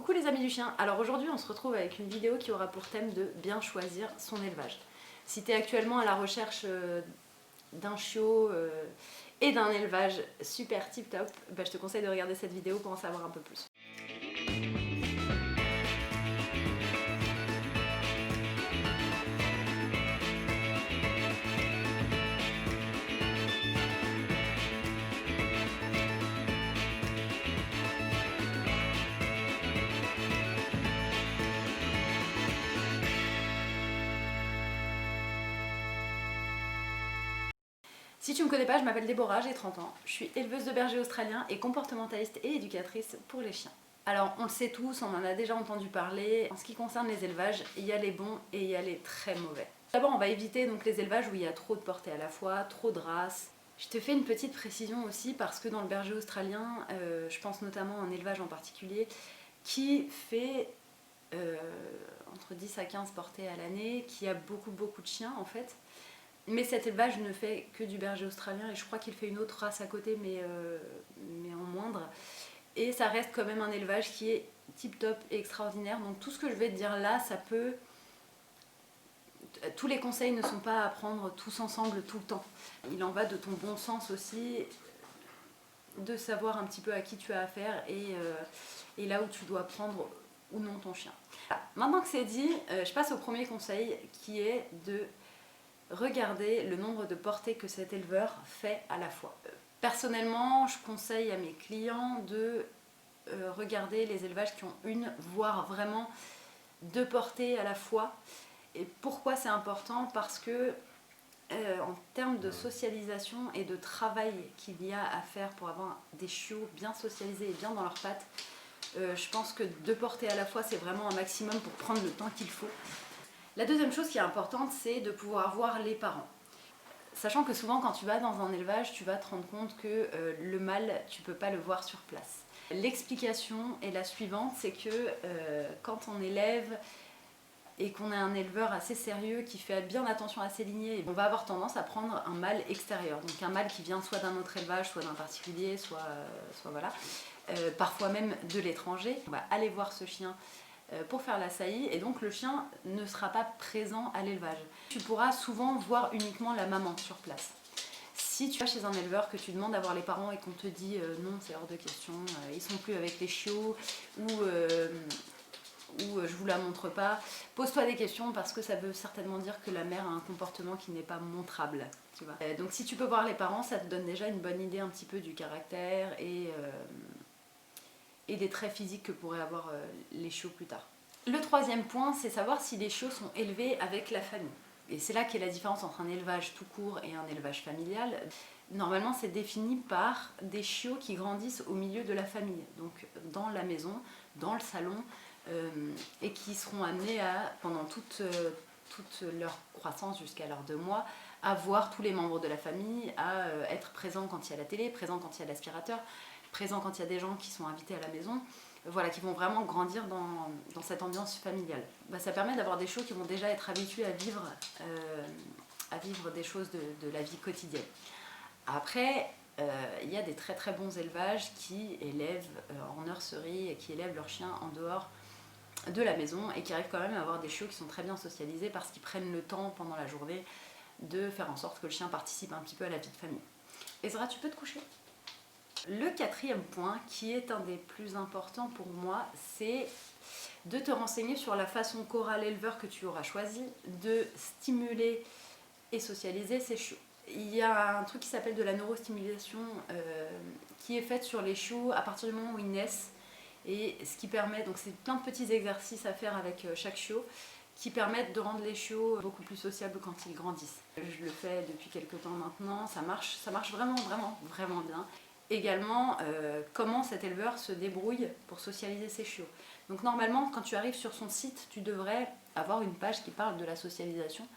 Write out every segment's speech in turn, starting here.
Coucou les amis du chien. Alors aujourd'hui on se retrouve avec une vidéo qui aura pour thème de bien choisir son élevage. Si tu es actuellement à la recherche d'un chiot et d'un élevage super tip top, je te conseille de regarder cette vidéo pour en savoir un peu plus. Si tu ne me connais pas, je m'appelle Déborah, j'ai 30 ans. Je suis éleveuse de bergers australiens et comportementaliste et éducatrice pour les chiens. Alors on le sait tous, on en a déjà entendu parler. En ce qui concerne les élevages, il y a les bons et il y a les très mauvais. D'abord on va éviter donc les élevages où il y a trop de portées à la fois, trop de races. Je te fais une petite précision aussi parce que dans le berger australien, je pense notamment à un élevage en particulier qui fait entre 10 à 15 portées à l'année, qui a beaucoup de chiens en fait. Mais cet élevage ne fait que du berger australien et je crois qu'il fait une autre race à côté mais en moindre. Et ça reste quand même un élevage qui est tip top et extraordinaire. Donc tout ce que je vais te dire là, ça peut... Tous les conseils ne sont pas à prendre tous ensemble tout le temps. Il en va de ton bon sens aussi, de savoir un petit peu à qui tu as affaire et là où tu dois prendre ou non ton chien. Voilà. Maintenant que c'est dit, je passe au premier conseil qui est de regarder le nombre de portées que cet éleveur fait à la fois. Personnellement, je conseille à mes clients de regarder les élevages qui ont une, voire vraiment deux portées à la fois. Et pourquoi c'est important? Parce que en termes de socialisation et de travail qu'il y a à faire pour avoir des chiots bien socialisés et bien dans leurs pattes, je pense que deux portées à la fois c'est vraiment un maximum pour prendre le temps qu'il faut. La deuxième chose qui est importante, c'est de pouvoir voir les parents. Sachant que souvent quand tu vas dans un élevage, tu vas te rendre compte que le mâle, tu ne peux pas le voir sur place. L'explication est la suivante, c'est que quand on élève et qu'on a un éleveur assez sérieux qui fait bien attention à ses lignées, on va avoir tendance à prendre un mâle extérieur. Donc un mâle qui vient soit d'un autre élevage, soit d'un particulier, soit voilà, parfois même de l'étranger. On va aller voir ce chien pour faire la saillie et donc le chien ne sera pas présent à l'élevage. Tu pourras souvent voir uniquement la maman sur place. Si tu vas chez un éleveur, que tu demandes à voir les parents et qu'on te dit non c'est hors de question, ils sont plus avec les chiots ou je vous la montre pas, pose-toi des questions parce que ça veut certainement dire que la mère a un comportement qui n'est pas montrable. Tu vois. Donc si tu peux voir les parents, ça te donne déjà une bonne idée un petit peu du caractère et des traits physiques que pourraient avoir les chiots plus tard. Le troisième point, c'est savoir si les chiots sont élevés avec la famille. Et c'est là qu'est la différence entre un élevage tout court et un élevage familial. Normalement, c'est défini par des chiots qui grandissent au milieu de la famille, donc dans la maison, dans le salon, et qui seront amenés à, pendant toute leur croissance jusqu'à leurs 2 mois, à voir tous les membres de la famille, à être présents quand il y a la télé, présents quand il y a l'aspirateur, présents quand il y a des gens qui sont invités à la maison, voilà, qui vont vraiment grandir dans cette ambiance familiale. Ça permet d'avoir des chiots qui vont déjà être habitués à vivre des choses de la vie quotidienne. Après, il y a des très bons élevages qui élèvent en nurserie et qui élèvent leurs chiens en dehors de la maison et qui arrivent quand même à avoir des chiots qui sont très bien socialisés parce qu'ils prennent le temps pendant la journée de faire en sorte que le chien participe un petit peu à la vie de famille. Ezra, tu peux te coucher? Le quatrième point, qui est un des plus importants pour moi, c'est de te renseigner sur la façon qu'aura l'éleveur que tu auras choisi de stimuler et socialiser ses chiots. Il y a un truc qui s'appelle de la neurostimulation qui est faite sur les chiots à partir du moment où ils naissent et ce qui permet, donc c'est plein de petits exercices à faire avec chaque chiot qui permettent de rendre les chiots beaucoup plus sociables quand ils grandissent. Je le fais depuis quelques temps maintenant, ça marche vraiment bien. Également, comment cet éleveur se débrouille pour socialiser ses chiots. Donc normalement, quand tu arrives sur son site, tu devrais avoir une page qui parle de la socialisation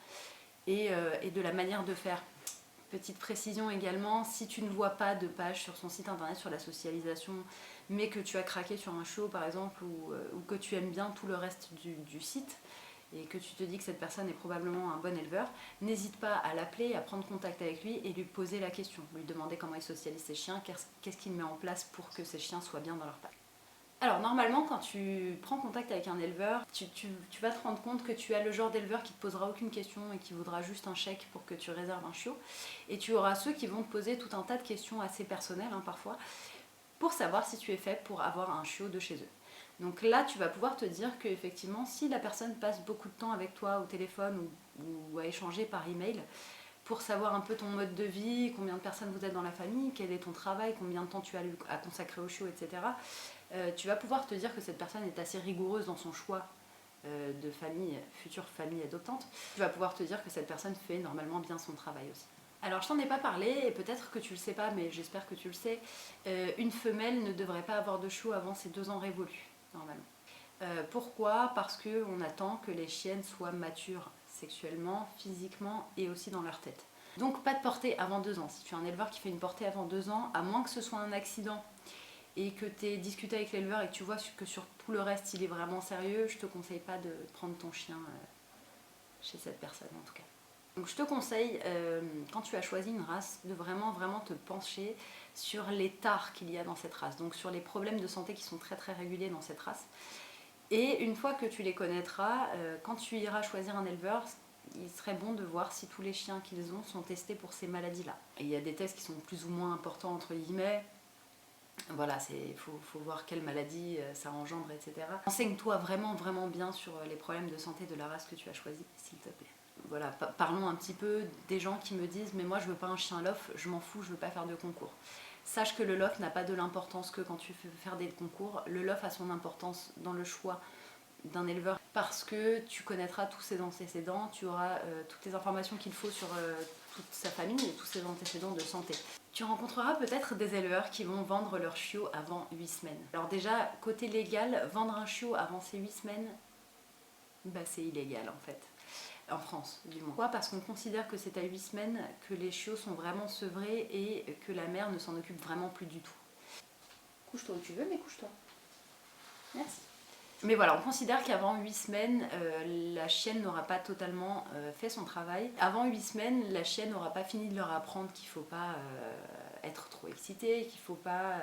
et de la manière de faire. Petite précision également, si tu ne vois pas de page sur son site internet sur la socialisation, mais que tu as craqué sur un chiot par exemple, ou que tu aimes bien tout le reste du site, et que tu te dis que cette personne est probablement un bon éleveur, n'hésite pas à l'appeler, à prendre contact avec lui et lui poser la question, lui demander comment il socialise ses chiens, qu'est-ce qu'il met en place pour que ses chiens soient bien dans leur pack. Alors normalement quand tu prends contact avec un éleveur, tu vas te rendre compte que tu as le genre d'éleveur qui te posera aucune question et qui voudra juste un chèque pour que tu réserves un chiot. Et tu auras ceux qui vont te poser tout un tas de questions assez personnelles parfois, pour savoir si tu es fait pour avoir un chiot de chez eux. Donc là tu vas pouvoir te dire que effectivement si la personne passe beaucoup de temps avec toi au téléphone ou à échanger par email, pour savoir un peu ton mode de vie, combien de personnes vous êtes dans la famille, quel est ton travail, combien de temps tu as à consacrer au chiot, etc. Tu vas pouvoir te dire que cette personne est assez rigoureuse dans son choix de famille, future famille adoptante. Tu vas pouvoir te dire que cette personne fait normalement bien son travail aussi. Alors je t'en ai pas parlé, et peut-être que tu le sais pas, mais j'espère que tu le sais, une femelle ne devrait pas avoir de chiot avant ses 2 ans révolus, normalement. Pourquoi? Parce qu'on attend que les chiennes soient matures sexuellement, physiquement et aussi dans leur tête. Donc pas de portée avant 2 ans. Si tu es un éleveur qui fait une portée avant 2 ans, à moins que ce soit un accident et que tu aies discuté avec l'éleveur et que tu vois que sur tout le reste il est vraiment sérieux, je te conseille pas de prendre ton chien chez cette personne en tout cas. Donc je te conseille, quand tu as choisi une race, de vraiment te pencher sur les tares qu'il y a dans cette race, donc sur les problèmes de santé qui sont très réguliers dans cette race. Et une fois que tu les connaîtras, quand tu iras choisir un éleveur, il serait bon de voir si tous les chiens qu'ils ont sont testés pour ces maladies-là. Et il y a des tests qui sont plus ou moins importants entre guillemets. Voilà, faut voir quelle maladie ça engendre, etc. Enseigne-toi vraiment bien sur les problèmes de santé de la race que tu as choisie, s'il te plaît. Voilà, parlons un petit peu des gens qui me disent « mais moi je veux pas un chien lof, je m'en fous, je veux pas faire de concours ». Sache que le lof n'a pas de l'importance que quand tu veux faire des concours. Le lof a son importance dans le choix d'un éleveur parce que tu connaîtras tous ses antécédents, tu auras toutes les informations qu'il faut sur toute sa famille et tous ses antécédents de santé. Tu rencontreras peut-être des éleveurs qui vont vendre leur chiot avant 8 semaines. Alors déjà, côté légal, vendre un chiot avant ces 8 semaines, bah c'est illégal en fait. En France, du moins. Pourquoi? Parce qu'on considère que c'est à 8 semaines que les chiots sont vraiment sevrés et que la mère ne s'en occupe vraiment plus du tout. Couche-toi où tu veux, mais couche-toi. Merci. Mais voilà, on considère qu'avant 8 semaines, la chienne n'aura pas totalement fait son travail. Avant 8 semaines, la chienne n'aura pas fini de leur apprendre qu'il ne faut pas être trop excité, qu'il ne faut pas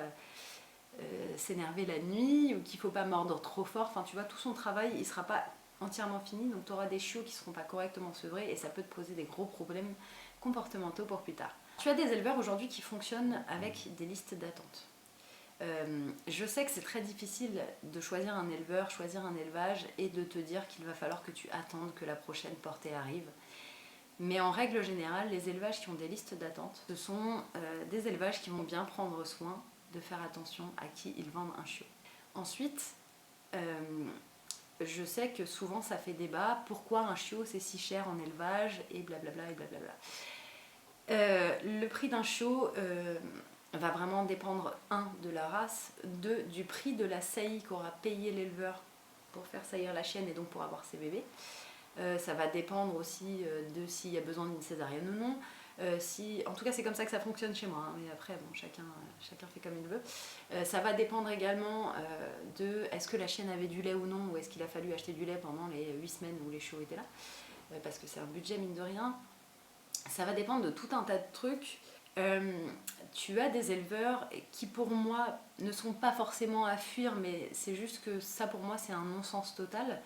s'énerver la nuit, ou qu'il ne faut pas mordre trop fort. Enfin, tu vois, tout son travail, il ne sera pas entièrement fini, donc tu auras des chiots qui ne seront pas correctement sevrés et ça peut te poser des gros problèmes comportementaux pour plus tard. Tu as des éleveurs aujourd'hui qui fonctionnent avec des listes d'attente. Je sais que c'est très difficile de choisir un éleveur, choisir un élevage et de te dire qu'il va falloir que tu attendes que la prochaine portée arrive. Mais en règle générale, les élevages qui ont des listes d'attente, ce sont des élevages qui vont bien prendre soin de faire attention à qui ils vendent un chiot. Ensuite, je sais que souvent ça fait débat, pourquoi un chiot c'est si cher en élevage et blablabla et blablabla. Le prix d'un chiot va vraiment dépendre, 1, de la race, 2, du prix de la saillie qu'aura payé l'éleveur pour faire saillir la chienne et donc pour avoir ses bébés. Ça va dépendre aussi de s'il y a besoin d'une césarienne ou non. En tout cas c'est comme ça que ça fonctionne chez moi, mais après bon, chacun fait comme il veut. Ça va dépendre également de est-ce que la chienne avait du lait ou non, ou est-ce qu'il a fallu acheter du lait pendant les 8 semaines où les chiots étaient là, parce que c'est un budget mine de rien. Ça va dépendre de tout un tas de trucs. Tu as des éleveurs qui pour moi ne sont pas forcément à fuir, mais c'est juste que ça pour moi c'est un non-sens total,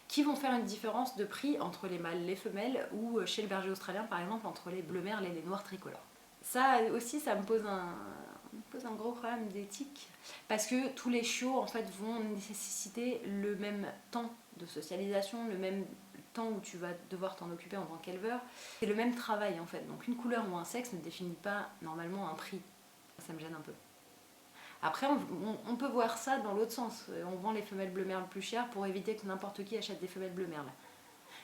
qui vont faire une différence de prix entre les mâles et les femelles, ou chez le berger australien par exemple entre les bleu merle et les noirs tricolores. Ça aussi ça me pose un gros problème d'éthique, parce que tous les chiots en fait vont nécessiter le même temps de socialisation, le même temps où tu vas devoir t'en occuper en tant qu'éleveur, c'est le même travail en fait, donc une couleur ou un sexe ne définit pas normalement un prix. Ça me gêne un peu. Après, on peut voir ça dans l'autre sens. On vend les femelles bleu merle plus chères pour éviter que n'importe qui achète des femelles bleu merle.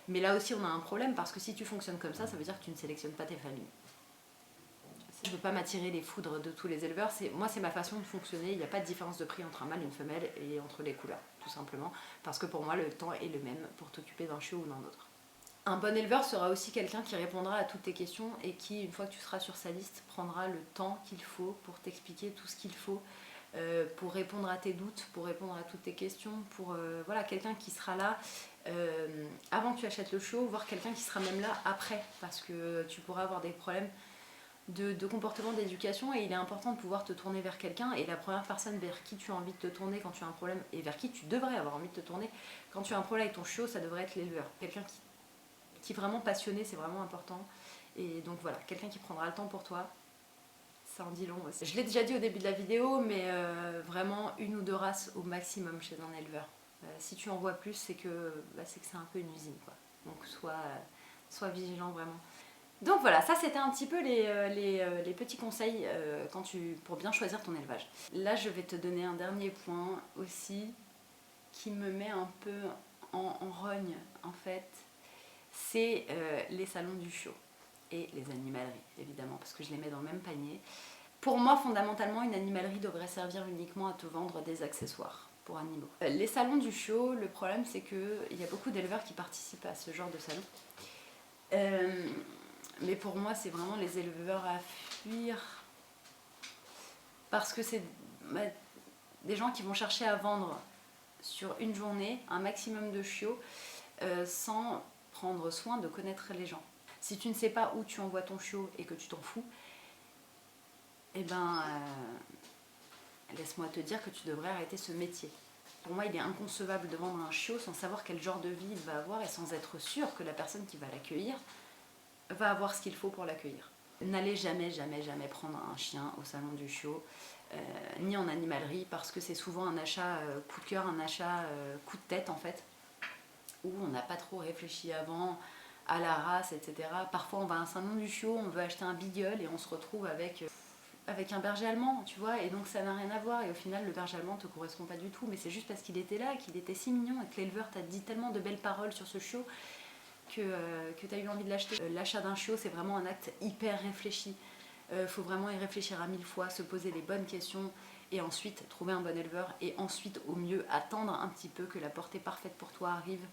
Mais là aussi, on a un problème parce que si tu fonctionnes comme ça veut dire que tu ne sélectionnes pas tes familles. Je ne veux pas m'attirer les foudres de tous les éleveurs. Moi, c'est ma façon de fonctionner. Il n'y a pas de différence de prix entre un mâle et une femelle et entre les couleurs, tout simplement. Parce que pour moi, le temps est le même pour t'occuper d'un chiot ou d'un autre. Un bon éleveur sera aussi quelqu'un qui répondra à toutes tes questions et qui, une fois que tu seras sur sa liste, prendra le temps qu'il faut pour t'expliquer tout ce qu'il faut, pour répondre à tes doutes, pour répondre à toutes tes questions, voilà, quelqu'un qui sera là avant que tu achètes le chiot, voire quelqu'un qui sera même là après, parce que tu pourras avoir des problèmes de comportement d'éducation et il est important de pouvoir te tourner vers quelqu'un et la première personne vers qui tu as envie de te tourner quand tu as un problème et vers qui tu devrais avoir envie de te tourner quand tu as un problème avec ton chiot, ça devrait être l'éleveur. Quelqu'un qui est vraiment passionné, c'est vraiment important. Et donc voilà, quelqu'un qui prendra le temps pour toi, ça en dit long aussi. Je l'ai déjà dit au début de la vidéo, mais vraiment 1 ou 2 races au maximum chez un éleveur. Si tu en vois plus, c'est que c'est un peu une usine, quoi. Donc sois vigilant vraiment. Donc voilà, ça c'était un petit peu les petits conseils pour bien choisir ton élevage. Là je vais te donner un dernier point aussi qui me met un peu en rogne en fait. C'est les salons du chiot et les animaleries évidemment parce que je les mets dans le même panier. Pour moi fondamentalement une animalerie devrait servir uniquement à te vendre des accessoires pour animaux. Les salons du chiot, le problème c'est qu'il y a beaucoup d'éleveurs qui participent à ce genre de salon. Mais pour moi, c'est vraiment les éleveurs à fuir parce que c'est des gens qui vont chercher à vendre sur une journée un maximum de chiots sans prendre soin de connaître les gens. Si tu ne sais pas où tu envoies ton chiot et que tu t'en fous, eh ben, laisse-moi te dire que tu devrais arrêter ce métier. Pour moi, il est inconcevable de vendre un chiot sans savoir quel genre de vie il va avoir et sans être sûr que la personne qui va l'accueillir va avoir ce qu'il faut pour l'accueillir. N'allez jamais, jamais, jamais prendre un chien au salon du chiot, ni en animalerie, parce que c'est souvent un achat coup de cœur, un achat coup de tête en fait, où on n'a pas trop réfléchi avant à la race, etc. Parfois on va à un salon du chiot, on veut acheter un beagle et on se retrouve avec un berger allemand, tu vois, et donc ça n'a rien à voir, et au final le berger allemand te correspond pas du tout, mais c'est juste parce qu'il était là, qu'il était si mignon, et que l'éleveur t'a dit tellement de belles paroles sur ce chiot, que tu as eu envie de l'acheter. L'achat d'un chiot, c'est vraiment un acte hyper réfléchi. Faut vraiment y réfléchir à 1000 fois, se poser les bonnes questions et ensuite trouver un bon éleveur et ensuite au mieux attendre un petit peu que la portée parfaite pour toi arrive.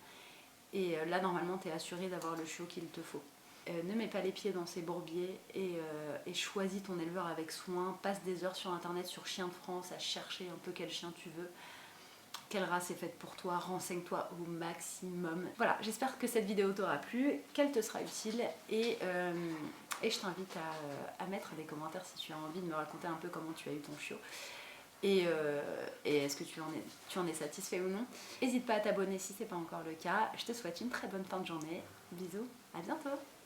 Et là, normalement, tu es assuré d'avoir le chiot qu'il te faut. Ne mets pas les pieds dans ces bourbiers et choisis ton éleveur avec soin. Passe des heures sur internet, sur Chien de France, à chercher un peu quel chien tu veux. Quelle race est faite pour toi, renseigne-toi au maximum. Voilà, j'espère que cette vidéo t'aura plu, qu'elle te sera utile et je t'invite à mettre des commentaires si tu as envie de me raconter un peu comment tu as eu ton chiot et est-ce que tu en es satisfait ou non. N'hésite pas à t'abonner si ce n'est pas encore le cas. Je te souhaite une très bonne fin de journée. Bisous, à bientôt.